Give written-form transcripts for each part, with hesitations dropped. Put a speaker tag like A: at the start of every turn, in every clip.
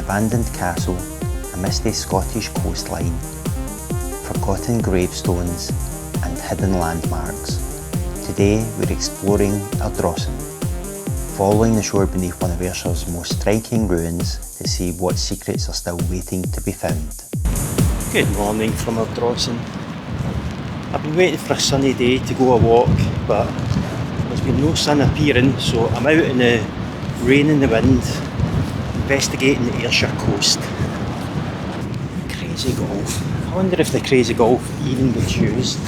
A: abandoned castle, a misty Scottish coastline, forgotten gravestones and hidden landmarks. Today we're exploring Ardrossan, following the shore beneath one of Ayrshire's most striking ruins to see what secrets are still waiting to be found. Good morning from Ardrossan. I've been waiting for a sunny day to go a walk, but there's been no sun appearing, so I'm out in the rain and the wind, investigating the Ayrshire coast. Crazy golf. I wonder if the crazy golf even gets used.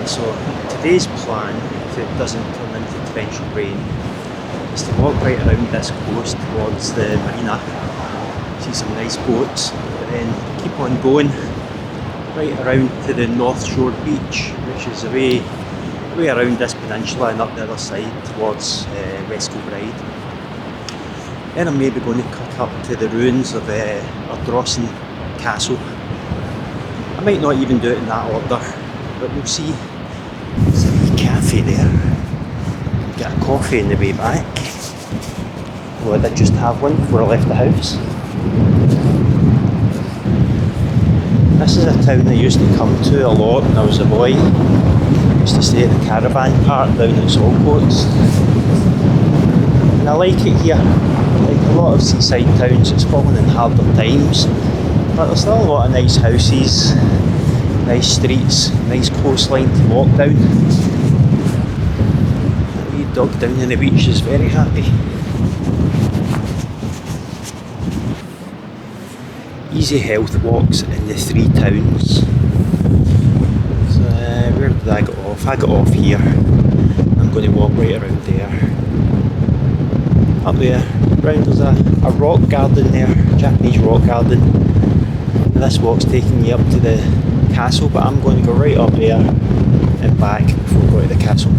A: So today's plan, if it doesn't turn into torrential rain, is to walk right around this coast towards the marina, see some nice boats, but then keep on going right around to the North Shore beach, which is away around this peninsula and up the other side towards West Kilbride. Then I'm maybe going to cut up to the ruins of Ardrossan Castle. I might not even do it in that order, but we'll see. There's a wee cafe there. Get a coffee on the way back. Well, I did just have one before I left the house. This is a town I used to come to a lot when I was a boy. I used to stay at the caravan park down at Saltcoats. And I like it here. Like a lot of seaside towns, it's fallen in harder times, but there's still a lot of nice houses, nice streets, nice coastline to walk down. The wee dog down on the beach is very happy. Easy health walks in the three towns. So where did I get off? I got off here. I'm going to walk right around there. Up there, round there's a rock garden there, Japanese rock garden. And this walk's taking you up to the castle, but I'm going to go right up there and back before we go to the castle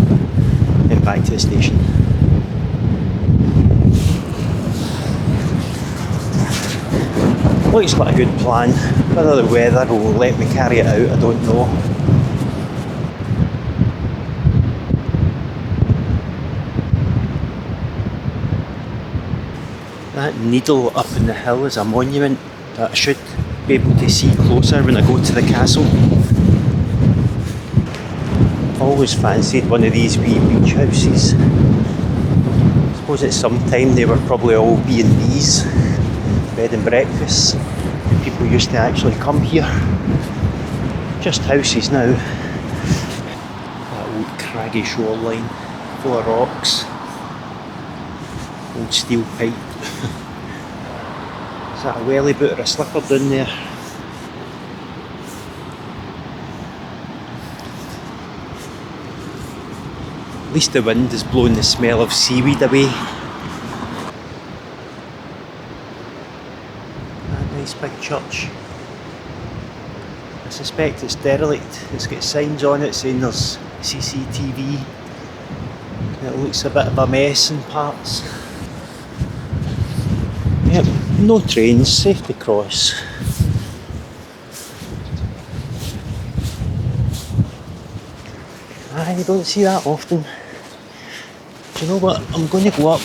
A: and back to the station. Looks like a good plan. Whether the weather will let me carry it out, I don't know. That needle up in the hill is a monument that I should be able to see closer when I go to the castle. I've always fancied one of these wee beach houses. I suppose at some time they were probably all B&Bs, bed and breakfasts. People used to actually come here. Just houses now. That old craggy shoreline, full of rocks, old steel pipe. Is that a welly boot or a slipper down there? At least the wind is blowing the smell of seaweed away. That nice big church. I suspect it's derelict. It's got signs on it saying there's CCTV. It looks a bit of a mess in parts. Yep, no trains, safe to cross. You don't see that often. Do you know what? I'm going to go up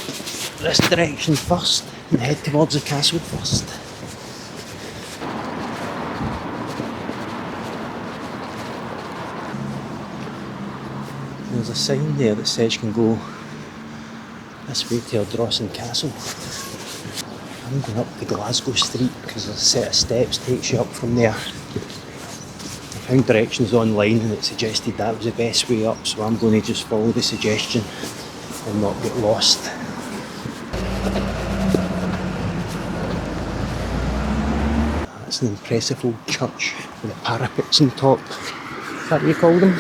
A: this direction first and head towards the castle first. There's a sign there that says you can go this way to Ardrossan Castle. I'm going up to Glasgow Street because there's a set of steps takes you up from there. I found directions online and it suggested that was the best way up, so I'm going to just follow the suggestion and not get lost. That's an impressive old church with the parapets on top. Is that what you call them?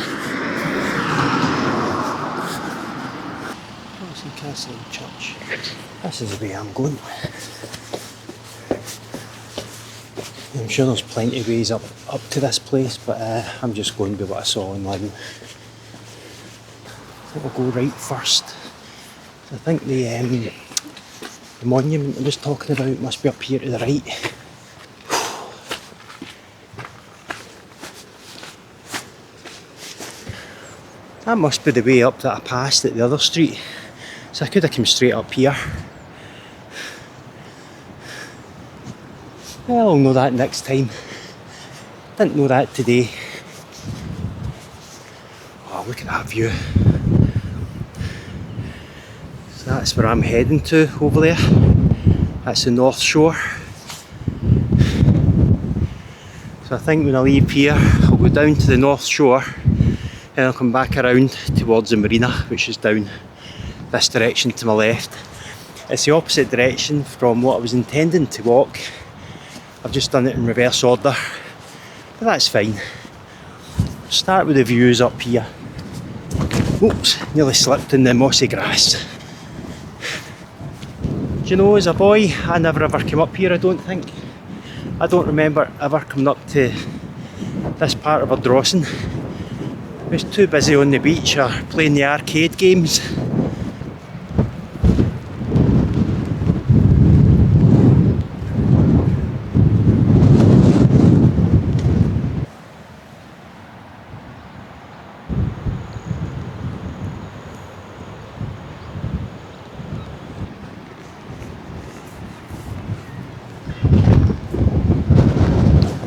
A: Ardrossan Castle and Church. This is the way I'm going. I'm sure there's plenty of ways up to this place, but I'm just going by what I saw online. I think we'll go right first. I think the monument I was talking about must be up here to the right. That must be the way up that I passed at the other street. So I could have come straight up here. Well, I'll know that next time. Didn't know that today. Oh, look at that view. So that's where I'm heading to over there. That's the North Shore. So I think when I leave here, I'll go down to the North Shore and I'll come back around towards the marina, which is down this direction to my left. It's the opposite direction from what I was intending to walk. I've just done it in reverse order, but that's fine. Start with the views up here. Oops, nearly slipped in the mossy grass. Do you know, as a boy, I never ever came up here, I don't think. I don't remember ever coming up to this part of Ardrossan. I was too busy on the beach or playing the arcade games.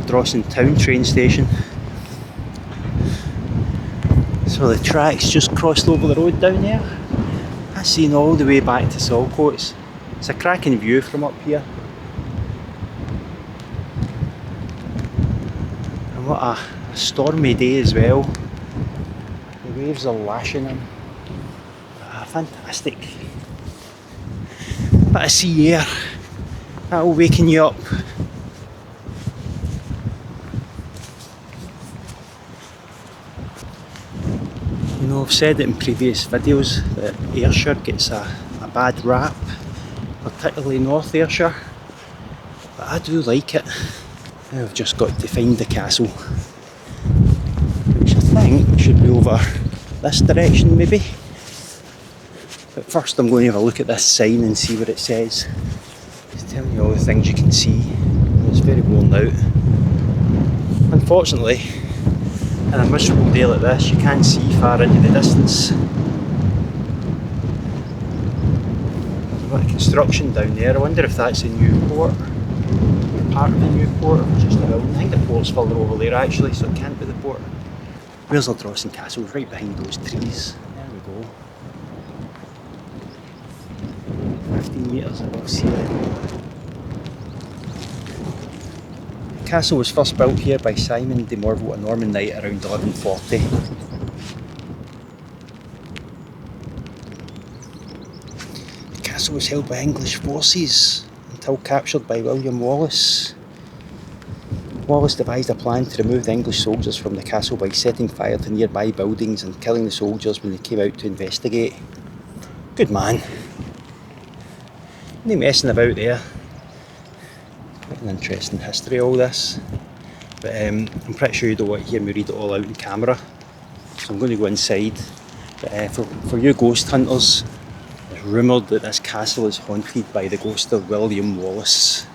A: Ardrossan town train station. So the tracks just crossed over the road down there. I've seen all the way back to Saltcoats. It's a cracking view from up here. And what a stormy day as well. The waves are lashing in. Fantastic. Bit of sea air. That'll waken you up. You know, I've said it in previous videos that Ayrshire gets a bad rap, particularly North Ayrshire, but I do like it. Now I've just got to find the castle, which I think should be over this direction maybe. But first I'm going to have a look at this sign and see what it says. It's telling you all the things you can see. It's very worn out. Unfortunately, in a miserable day like this, you can't see far into the distance. There's a bit of construction down there. I wonder if that's a new port, or part of the new port, or just a building. I think the port's further over there actually, so it can't be the port. Where's Ardrossan Castle? Right behind those trees. There we go. 15 metres above sea level. The castle was first built here by Simon de Morville, a Norman knight, around 1140. The castle was held by English forces until captured by William Wallace. Wallace devised a plan to remove the English soldiers from the castle by setting fire to nearby buildings and killing the soldiers when they came out to investigate. Good man. No messing about there. Quite an interesting history, all this. But I'm pretty sure you don't want to hear me read it all out in camera. So I'm going to go inside. But for you ghost hunters, it's rumoured that this castle is haunted by the ghost of William Wallace.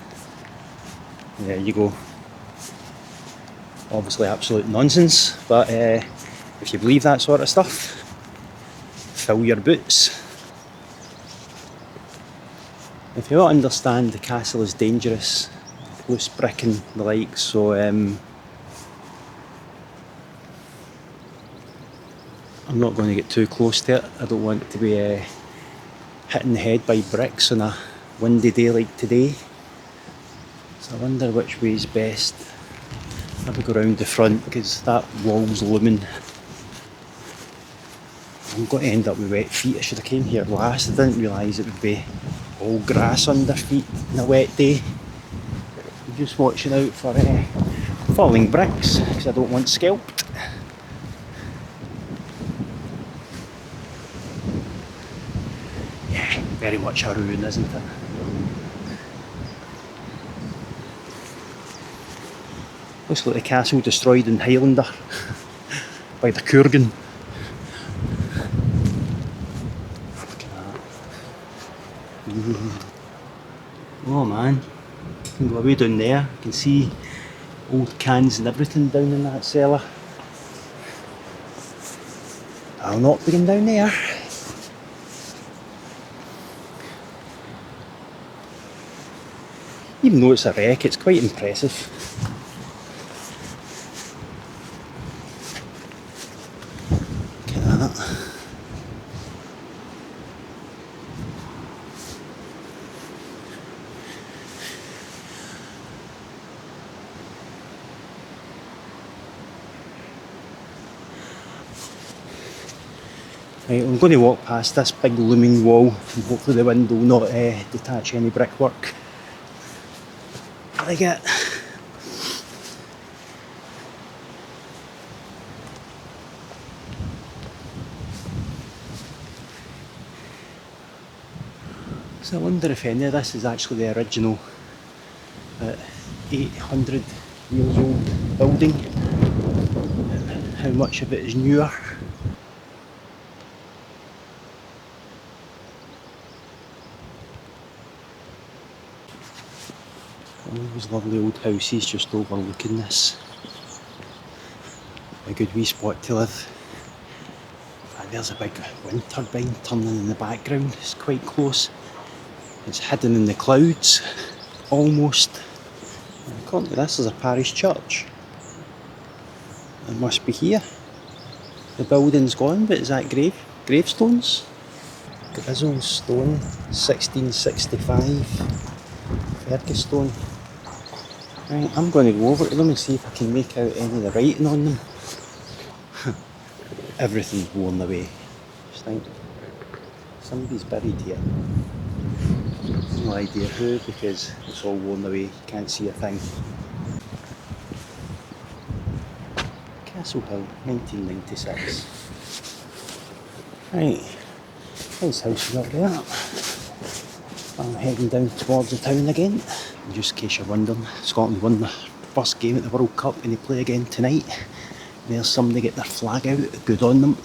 A: And there you go. Obviously absolute nonsense, but if you believe that sort of stuff, fill your boots. If you don't understand, the castle is dangerous, loose brick and the like, so I'm not going to get too close to it. I don't want to be hitting the head by bricks on a windy day like today. So I wonder which way is best. Maybe go round the front because that wall's looming. I'm going to end up with wet feet. I should have came here last. I didn't realise it would be all grass under feet on a wet day. I'm just watching out for falling bricks because I don't want scalped. Yeah, very much a ruin, isn't it? Looks like the castle destroyed in Highlander by the Kurgan. Look at that. Ooh. Oh man, you can go away down there. You can see old cans and everything down in that cellar. I'll not be going down there. Even though it's a wreck, it's quite impressive. Look at that. Right, I'm going to walk past this big looming wall and hopefully the wind will not detach any brickwork. Like it. So I wonder if any of this is actually the original 800 years old building. How much of it is newer? All those lovely old houses just overlooking this. A good wee spot to live. And there's a big wind turbine turning in the background. It's quite close. It's hidden in the clouds, almost. According to this, is a parish church. It must be here. The building's gone, but is that gravestones? Grizzle stone, 1665. Fergus-stone. Right, I'm going to go over to them and see if I can make out any of the writing on them. Everything's worn away. Just think, somebody's buried here. No idea who, because it's all worn away. You can't see a thing. Castle Hill, 1996. Right, nice house up there. I'm heading down towards the town again. Just in case you're wondering, Scotland won the first game at the World Cup and they play again tonight. There's somebody get their flag out, good on them.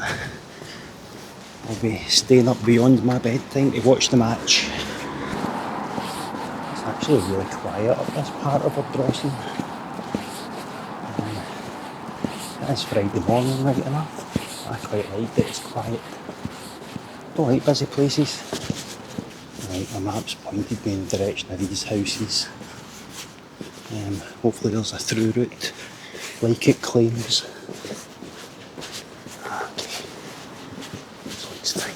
A: I'll be staying up beyond my bedtime to watch the match. It's actually really quiet up this part of Ardrossan. It's Friday morning, right enough. I quite like that it's quiet. Don't like busy places. Right, my map's pointed me in the direction of these houses. Hopefully there's a through route, like it claims. Okay, this looks fine.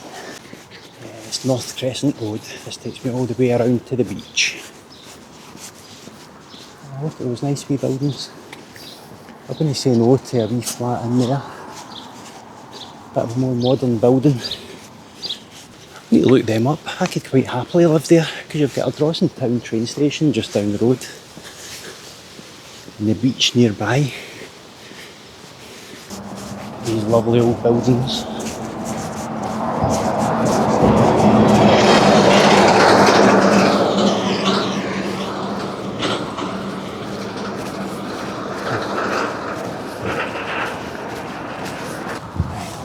A: It's North Crescent Road. This takes me all the way around to the beach. Oh, look at those nice wee buildings. I'm going to say no to a wee flat in there. Bit of a more modern building. I need to look them up. I could quite happily live there because you've got Ardrossan town train station just down the road and the beach nearby. These lovely old buildings.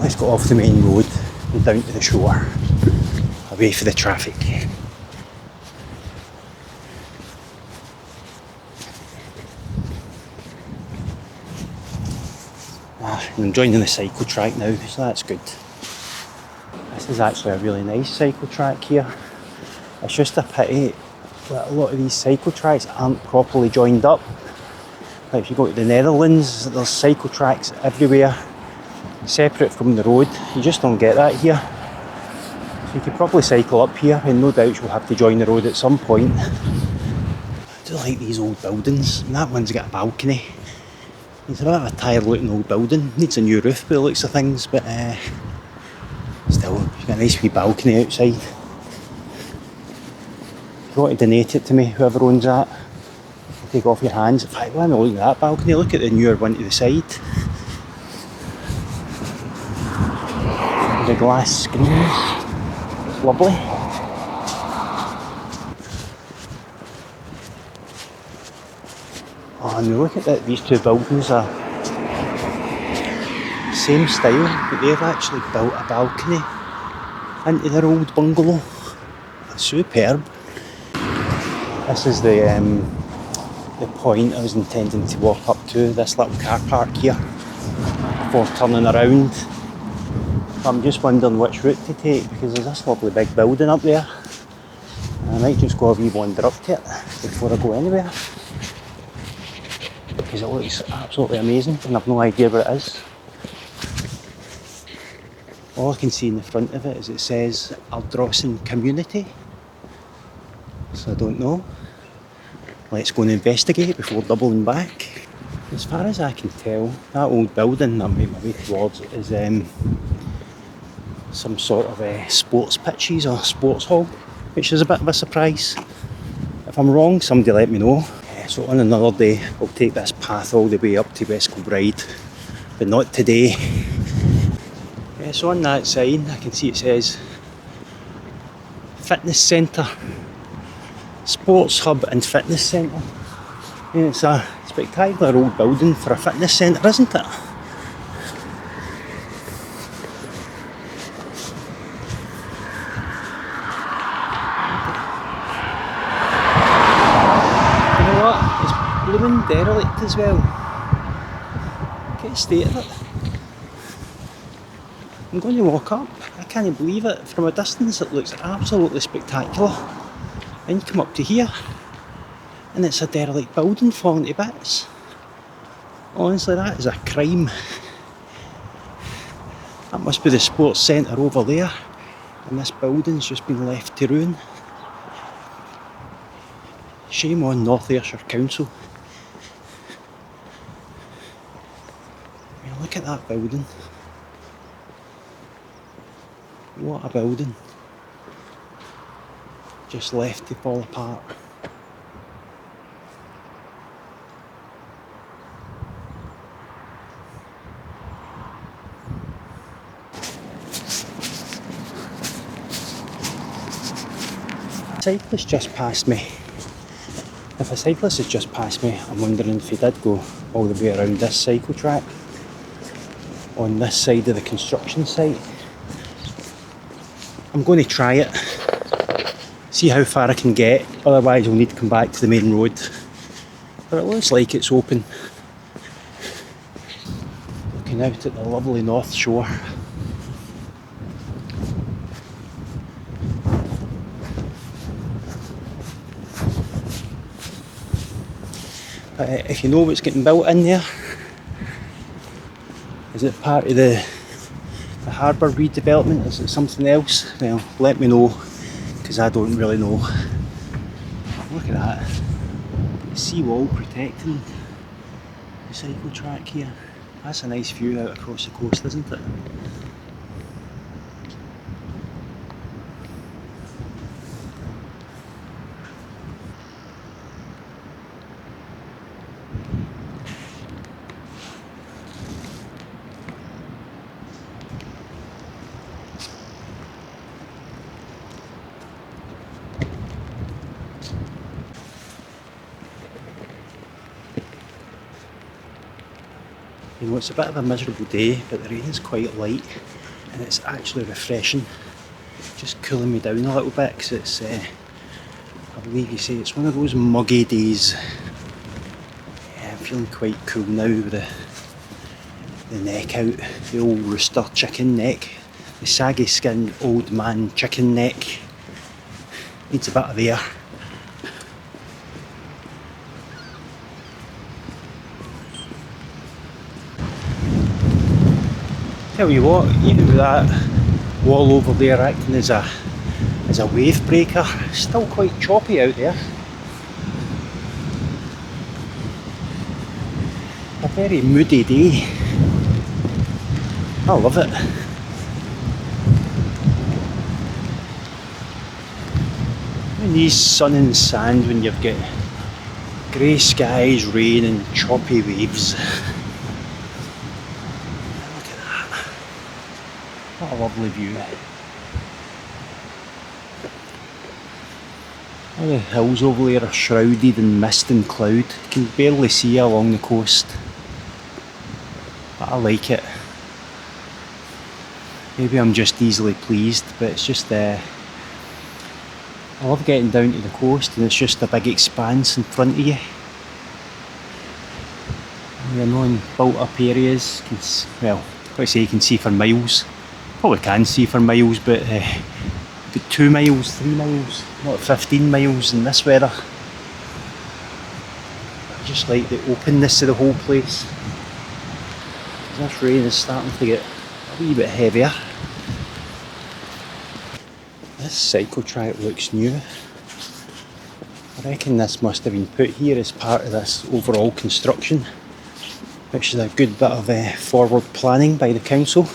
A: Let's go off the main road and down to the shore, away from the traffic. I'm joining the cycle track now, so that's good. This is actually a really nice cycle track here. It's just a pity that a lot of these cycle tracks aren't properly joined up. Like if you go to the Netherlands, there's cycle tracks everywhere, separate from the road. You just don't get that here. So you could probably cycle up here, and no doubt you'll have to join the road at some point. I do like these old buildings, and that one's got a balcony. It's a bit of a tired looking old building, needs a new roof by the looks of things, but still, you've got a nice wee balcony outside. If you want to donate it to me, whoever owns that, I'll take off your hands. In fact, let me look at that balcony, look at the newer one to the side. The glass screens, it's lovely. Oh, and look at that, these two buildings are same style, but they've actually built a balcony into their old bungalow. It's superb. This is the point I was intending to walk up to, this little car park here, before turning around. I'm just wondering which route to take because there's this lovely big building up there. I might just go a wee wander up to it before I go anywhere because it looks absolutely amazing and I've no idea where it is. All I can see in the front of it is it says Ardrossan Community, so I don't know. Let's go and investigate before doubling back. As far as I can tell, that old building that I'm making my way towards is some sort of sports pitches or sports hall, which is a bit of a surprise. If I'm wrong, somebody let me know. So on another day, I'll take this path all the way up to West Kilbride, but not today. So on that sign, I can see it says Fitness Centre, Sports Hub and Fitness Centre. And it's a spectacular old building for a fitness centre, isn't it? You know what? It's blooming derelict as well. Look at the state of it. I'm going to walk up. I can't believe it. From a distance it looks absolutely spectacular. Then you come up to here and it's a derelict building falling to bits. Honestly, that is a crime. That must be the sports centre over there and this building's just been left to ruin. Shame on North Ayrshire Council. I mean, look at that building. What a building. Just left to fall apart. A cyclist just passed me. If a cyclist has just passed me, I'm wondering if he did go all the way around this cycle track on this side of the construction site. I'm going to try it, see how far I can get, otherwise I'll need to come back to the main road. But it looks like it's open. Looking out at the lovely North Shore. If you know what's getting built in there, is it part of the harbour redevelopment? Is it something else? Well, let me know, because I don't really know. Look at that. Sea wall protecting the cycle track here. That's a nice view out across the coast, isn't it? You know, it's a bit of a miserable day, but the rain is quite light and it's actually refreshing. Just cooling me down a little bit because it's, I believe you say it's one of those muggy days. Yeah, I'm feeling quite cool now with the neck out, the old rooster chicken neck, the saggy skinned old man chicken neck. Needs a bit of air. Tell you what, even with that wall over there acting as a wave breaker, it's still quite choppy out there. A very moody day. I love it. And these sun and sand when you've got grey skies, rain and choppy waves. What a lovely view. All the hills over there are shrouded in mist and cloud. You can barely see along the coast. But I like it. Maybe I'm just easily pleased, but it's just I love getting down to the coast and it's just a big expanse in front of you. You know, in built up areas, well, let's say you can see for miles. Probably can see for miles, but 2 miles, 3 miles, not 15 miles in this weather. I just like the openness of the whole place. This rain is starting to get a wee bit heavier. This cycle track looks new. I reckon this must have been put here as part of this overall construction, which is a good bit of forward planning by the council.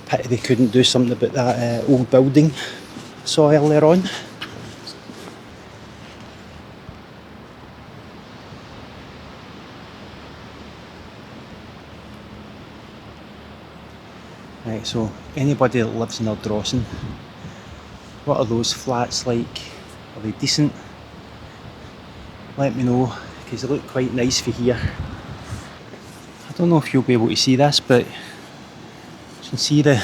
A: Pity they couldn't do something about that old building I saw earlier on. Right, so anybody that lives in Ardrossan, what are those flats like? Are they decent? Let me know, because they look quite nice for here. I don't know if you'll be able to see this, but you can see the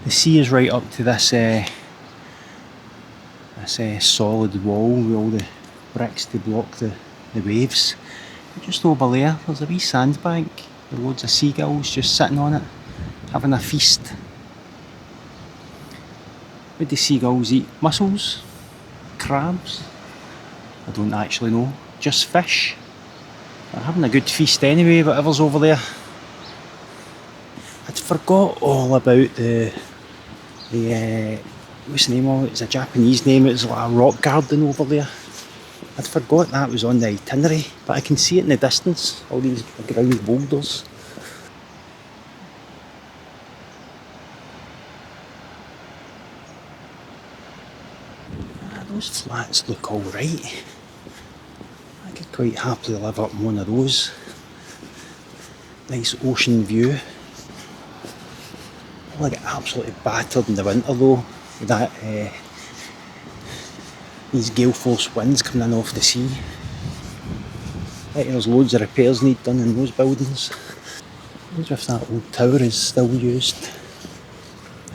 A: sea is right up to this solid wall with all the bricks to block the waves. Just over there, there's a wee sandbank with loads of seagulls just sitting on it, having a feast. Would the seagulls eat mussels? Crabs? I don't actually know. Just fish. They're having a good feast anyway, whatever's over there. I'd forgot all about the what's the name of it? It's a Japanese name. It's like a rock garden over there. I'd forgot that was on the itinerary, but I can see it in the distance. All these ground boulders. Those flats look alright. I could quite happily live up in one of those. Nice ocean view. I'll get absolutely battered in the winter though, with that these gale force winds coming in off the sea. I think there's loads of repairs need done in those buildings. I wonder if that old tower is still used.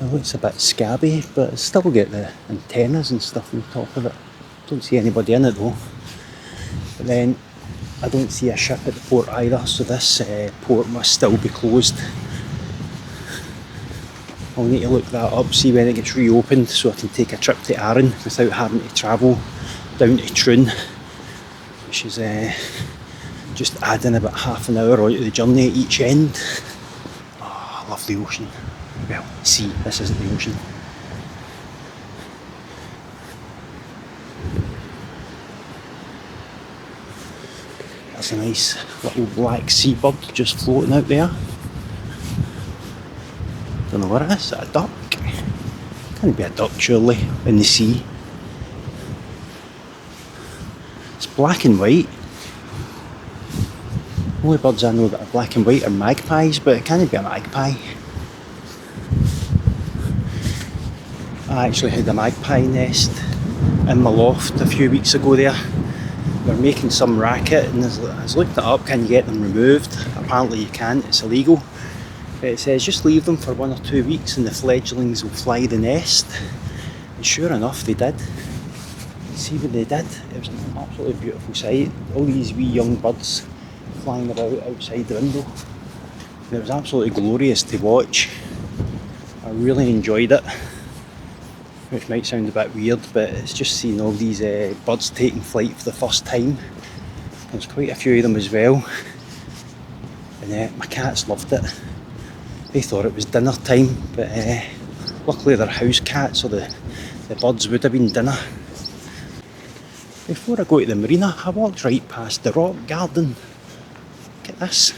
A: It looks a bit scabby, but it's still got the antennas and stuff on top of it. Don't see anybody in it though. But then I don't see a ship at the port either, so this port must still be closed. I'll need to look that up, see when it gets reopened, so I can take a trip to Arran without having to travel down to Troon, which is just adding about half an hour onto the journey at each end. Oh, I love the ocean. Well, sea, this isn't the ocean. That's a nice little black seabird just floating out there. Don't know what it is. Is that a duck? Can't be a duck surely in the sea. It's black and white. The only birds I know that are black and white are magpies, but it can't be a magpie. I actually had a magpie nest in my loft a few weeks ago there. They're making some racket, and I was looking it up, can you get them removed? Apparently you can't, it's illegal. It says just leave them for 1 or 2 weeks and the fledglings will fly the nest. And sure enough they did. See what they did? It was an absolutely beautiful sight. All these wee young birds flying about outside the window. And it was absolutely glorious to watch. I really enjoyed it. Which might sound a bit weird, but it's just seeing all these birds taking flight for the first time. There's quite a few of them as well. And my cats loved it. They thought it was dinner time, but luckily they're house cats, so the birds would have been dinner. Before I go to the marina, I walked right past the rock garden. Look at this.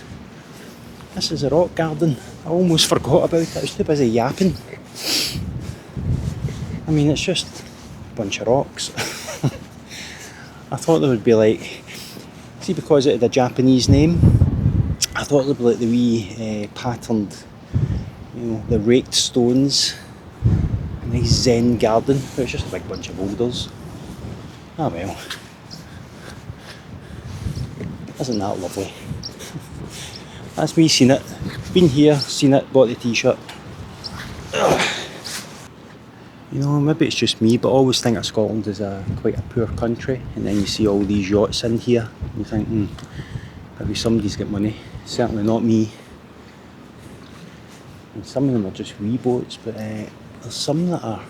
A: This is a rock garden. I almost forgot about it. I was too busy yapping. I mean, it's just a bunch of rocks. I thought there would be like, see, because it had a Japanese name, I thought there would be like the wee patterned, you know, the raked stones, a nice zen garden, but it's just a big bunch of boulders. Ah well. Isn't that lovely? That's me seen it. Been here, seen it, bought the t-shirt. You know, maybe it's just me, but I always think of Scotland as quite a poor country, and then you see all these yachts in here, and you think, maybe somebody's got money. Certainly not me. And some of them are just wee boats, but there's some that are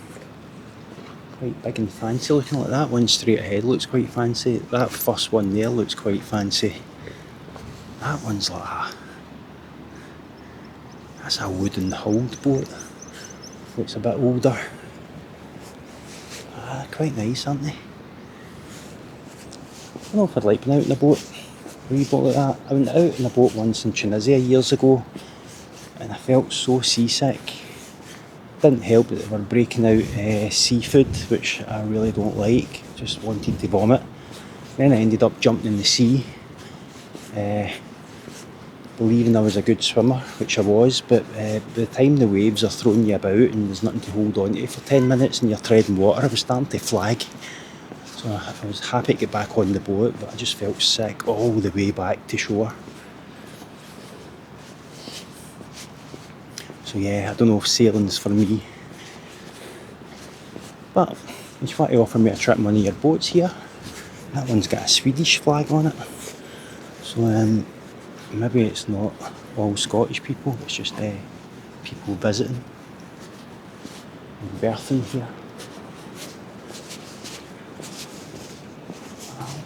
A: quite big and fancy looking. Like that one straight ahead looks quite fancy. That first one there looks quite fancy. That one's like that's a wooden hulled boat. Looks a bit older. Quite nice, aren't they? I don't know if I'd like being out in a boat. A wee boat like that. I went out in a boat once in Tunisia years ago and I felt so seasick. Didn't help that they were breaking out seafood, which I really don't like. Just wanted to vomit. Then I ended up jumping in the sea, believing I was a good swimmer, which I was, but by the time the waves are throwing you about and there's nothing to hold on to for 10 minutes and you're treading water, I was starting to flag. So I was happy to get back on the boat, but I just felt sick all the way back to shore. So yeah, I don't know if sailing's for me. But if you want to offer me a trip on one of your boats here, that one's got a Swedish flag on it. So maybe it's not all Scottish people, it's just people visiting and berthing here.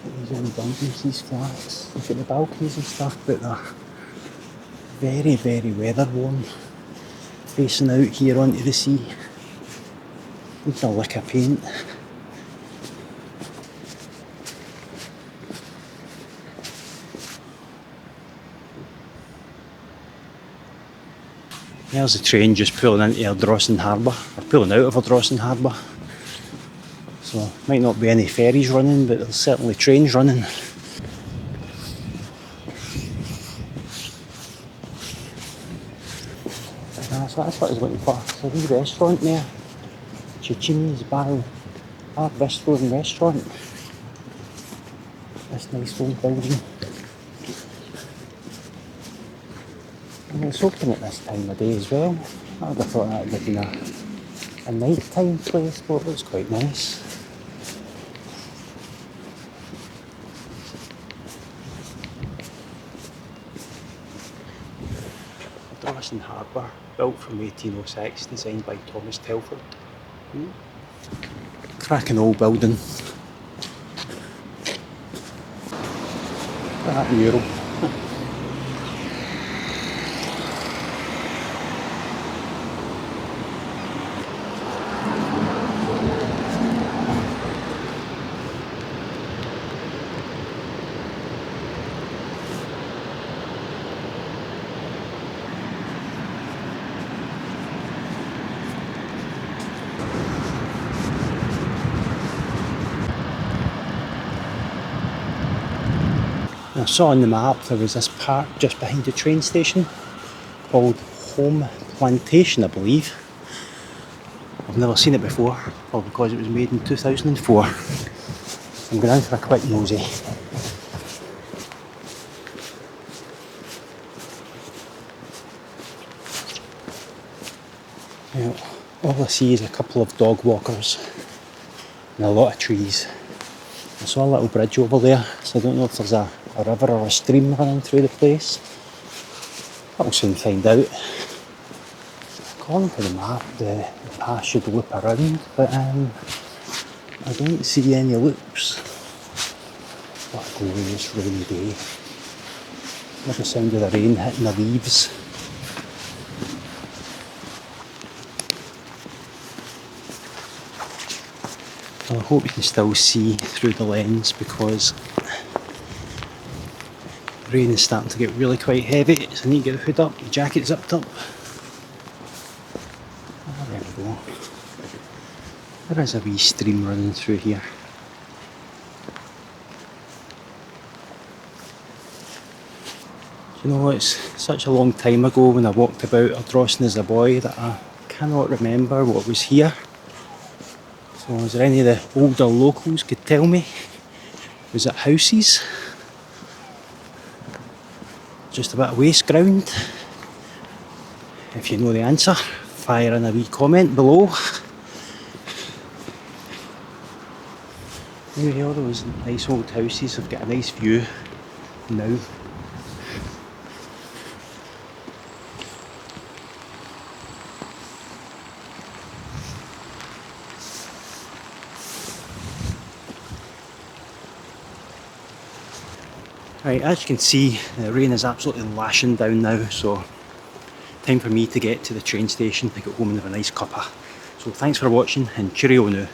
A: Look at these old buildings, these flats. Look at the balconies and stuff, but they're very, very weather worn. Facing out here onto the sea. Needs a lick of paint. There's the train just pulling into Ardrossan harbour, or pulling out of Ardrossan harbour. So might not be any ferries running, but there's certainly trains running. So that's what I was looking for. There's a wee restaurant there. Cicchini's Bar Bistro and Restaurant. This nice old building. And it's open at this time of day as well. I would have thought that would have been a night-time place, but it looks quite nice. Ardrossan Harbour, built from 1806, designed by Thomas Telford. Cracking old building. Look at that mural. I saw on the map there was this park just behind the train station called Home Plantation, I believe. I've never seen it before, well because it was made in 2004. I'm going out for a quick nosy. Now, all I see is a couple of dog walkers and a lot of trees. I saw a little bridge over there, so I don't know if there's a river or a stream running through the place. I'll soon find out. According to the map, the path should loop around, but I don't see any loops. What a glorious rainy day. Like the sound of the rain hitting the leaves. Well, I hope you can still see through the lens because the rain is starting to get really quite heavy, so I need to get the hood up, the jacket zipped up. Oh, there we go. There is a wee stream running through here. You know, it's such a long time ago when I walked about Ardrossan as a boy that I cannot remember what was here. So is there any of the older locals could tell me? Was it houses? Just a bit of waste ground? If you know the answer, fire in a wee comment below. Maybe all those nice old houses have got a nice view now. Right, as you can see, the rain is absolutely lashing down now, so time for me to get to the train station to get home and have a nice cuppa. So thanks for watching and cheerio now.